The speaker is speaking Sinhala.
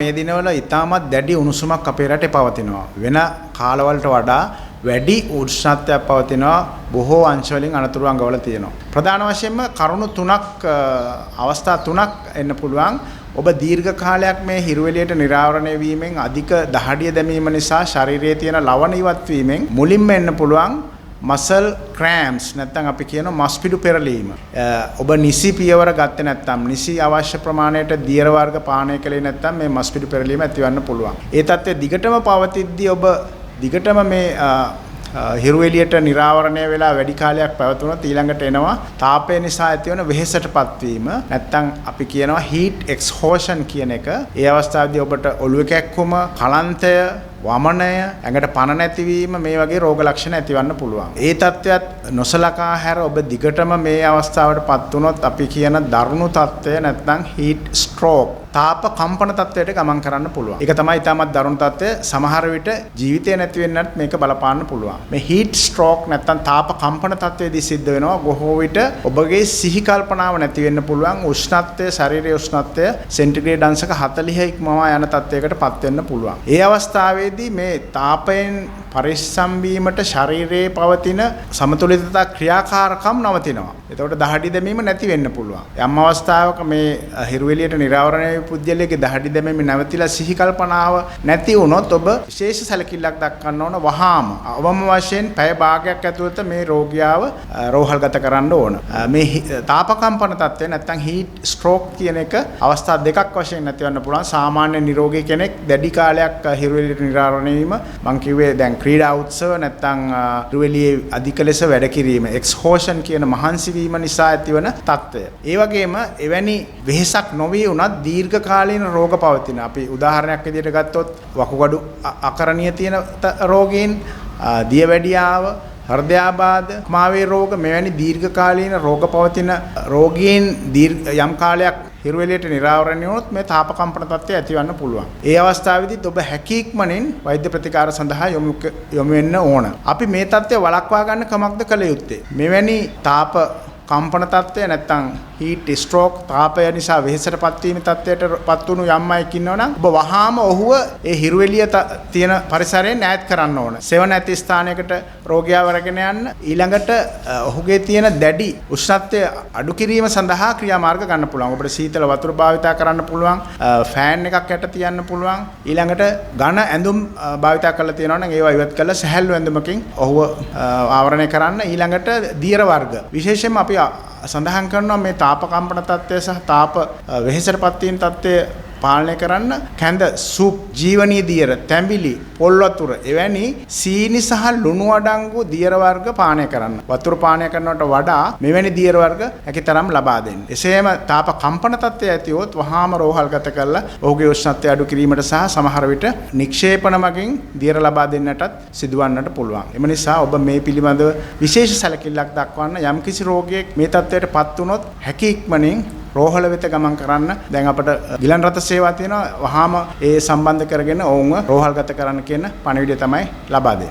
මේ දිනවල ඉතාමත් දැඩි උණුසුමක් අපේ රටේ පවතිනවා. වෙන කාලවලට වඩා වැඩි උෂ්ණත්වයක් පවතිනවා. බොහෝ අංශවලින් අනතුරු අඟවල තියෙනවා. ප්‍රධාන වශයෙන්ම කරුණු තුනක් අවස්ථා තුනක් එන්න පුළුවන්. ඔබ දීර්ඝ කාලයක් මේ හිරු එළියට නිරාවරණය වීමෙන් අධික දහඩිය දැමීම නිසා ශරීරයේ තියෙන ලවණ ඉවත් වීමෙන් මුලින්ම එන්න පුළුවන් muscle cramps නැත්නම් අපි කියන මස් පිඩු පෙරලීම. ඔබ නිසි පියවර ගත්තේ නැත්නම් නිසි අවශ්‍ය ප්‍රමාණයට දියර වර්ග පානය කළේ නැත්නම් මේ මස් පිඩු පෙරලීම ඇතිවන්න පුළුවන්. ඒ තත්ත්වය දිගටම පවතිද්දී ඔබ දිගටම මේ හිරු එළියට නිරාවරණය වෙලා වැඩි කාලයක් පැවතුනොත් ඊළඟට එනවා තාපය නිසා ඇතිවන වෙහෙසටපත් වීම නැත්නම් අපි කියනවා heat exhaustion කියන එක. ඒ අවස්ථාවේදී ඔබට ඔළුව කැක්කුම, කලන්තය, වමනය, ඇඟට පණ නැතිවීම මේ වගේ රෝග ලක්ෂණ ඇතිවන්න පුළුවන්. ඒ තත්ත්වයක් නොසලකා හැර ඔබ දිගටම මේ අවස්ථාවටපත් වුණොත් අපි කියන දරුණු තත්ත්වය නැත්නම් heat stroke තාප කම්පන තත්ත්වයට ගමන් කරන්න පුළුවන්. ඒක තමයි ඊටමත් දරුණු තත්ත්වය. සමහර විට ජීවිතය නැති වෙන්නත් මේක බලපාන්න පුළුවන්. මේ heat stroke නැත්නම් තාප කම්පන තත්ත්වයේදී සිද්ධ වෙනවා. බොහෝ විට ඔබගේ සිහි කල්පනාව නැති වෙන්න පුළුවන්. උෂ්ණත්වය, ශරීරයේ උෂ්ණත්වය සෙන්ටිග්‍රේඩ් අංශක 40 ඉක්මවා යන තත්ත්වයකටපත් වෙන්න පුළුවන්. ඒ අවස්ථාවේදී මේ තාපයෙන් පරිස්සම් වීමට ශරීරයේ පවතින සමතුලිතතා ක්‍රියාකාරකම් නවතිනවා. එතකොට දහඩි දැමීම නැති වෙන්න පුළුවන්. යම් අවස්ථාවක මේ හිරු එළියට නිරාවරණය පුද්ගලයාගේ දහඩි දැමීම නැවතිලා සිහි කල්පනාව නැති වුණොත් ඔබ විශේෂ සැලකිල්ලක් දක්වන්න ඕන. වහාම අවම වශයෙන් පැය භාගයක් ඇතුළත මේ රෝගියාව රෝහල්ගත කරන්න ඕන. මේ තාප කම්පන තත්ත්වය නැත්නම් heat stroke කියන එක අවස්ථා දෙකක් වශයෙන් නැතිවන්න පුළුවන්. සාමාන්‍ය නිරෝගී කෙනෙක් දැඩි කාලයක් හිරු එළියට නිරාවරණය වීම මං කිව්වේ දැන් ක්‍රීඩා උත්සව නැත්නම් හිරු එළියේ අධික ලෙස වැඩ කිරීම exhaustion කියන මහන්සි වීම නිසා ඇතිවන තත්ත්වය. ඒ වගේම එවැනි වෙහෙසක් නොවී උනත් දීර්ඝ කාලීන රෝග පවතින. අපි උදාහරණයක් විදිහට ගත්තොත් වකුගඩු අකරණීය තියෙන රෝගීන්, දියවැඩියාව, හෘදයාබාධ, මාවේ රෝග මෙවැනි දීර්ඝ කාලීන රෝග පවතින රෝගීන් යම් කාලයක් හිරු එළියට නිරාවරණය වුණොත් මේ තාප කම්පන තත්ත්වය ඇතිවන්න පුළුවන්. ඒ අවස්ථාවේදී ඔබ හැකීක්මනින් වෛද්‍ය ප්‍රතිකාර සඳහා යොමු වෙන්න ඕන. අපි මේ තත්ත්වය වළක්වා ගන්න කමක්ද කළ යුත්තේ? මෙවැනි තාප කම්පන තත්ත්වය නැත්නම් heat stroke තාපය නිසා වෙහෙසටපත් වීම තත්ත්වයටපත් වුණු යම් අයෙක් ඉන්නවනම් ඔබ වහාම ඔහුව ඒ හිරු එළිය තියෙන පරිසරයෙන් ඈත් කරන්න ඕන. සෙවණ ඇති ස්ථානයකට රෝගියාව රැගෙන යන්න. ඊළඟට ඔහුගේ තියෙන දැඩි උෂ්ණත්වය අඩු කිරීම සඳහා ක්‍රියාමාර්ග ගන්න පුළුවන්. ඔබට සීතල වතුර භාවිතා කරන්න පුළුවන්. ෆෑන් එකක් යට තියන්න පුළුවන්. ඊළඟට ඝන ඇඳුම් භාවිතා කරලා තියෙනවා නම් ඒවා ඉවත් කරලා සැහැල්ලු ඇඳුමකින් ඔහුව ආවරණය කරන්න. ඊළඟට දියර වර්ග විශේෂයෙන්ම අපි සඳහන් කරනවා මේ තාප කම්පන තත්ත්වය සහ තාප වෙහෙසටපත් වීම තත්ත්වය පාලනය කරන්න කැඳ, සූප්, ජීවනීය දියර, තැඹිලි, පොල් වතුර එවැනි සීනි සහ ලුණු අඩංගු දියර වර්ග පානය කරන්න. වතුර පානය කරනවට වඩා මෙවැනි දියර වර්ග හැකිතරම් ලබා දෙන්න. එසේම තාප කම්පන තත්ත්වය ඇතිවොත් වහාම රෝහල්ගත කරලා ඔහුගේ උෂ්ණත්වය අඩු කිරීමට සහ සමහර විට නික්ෂේපණ මගින් දියර ලබා දෙන්නටත් සිදුවන්නට පුළුවන්. එම නිසා ඔබ මේ පිළිබඳව විශේෂ සැලකිල්ලක් දක්වන්න. යම්කිසි රෝගියෙක් මේ තත්ත්වයටපත් වුණොත් හැකියික්මනින් රෝහල වෙත ගමන් කරන්න. දැන් අපට ගිලන් රථ සේවා තියෙනවා. වහාම ඒ සම්බන්ධ කරගෙන ඔවුන්ව රෝහල්ගත කරන්න කියන පණිවිඩය තමයි ලබා දෙන්නේ.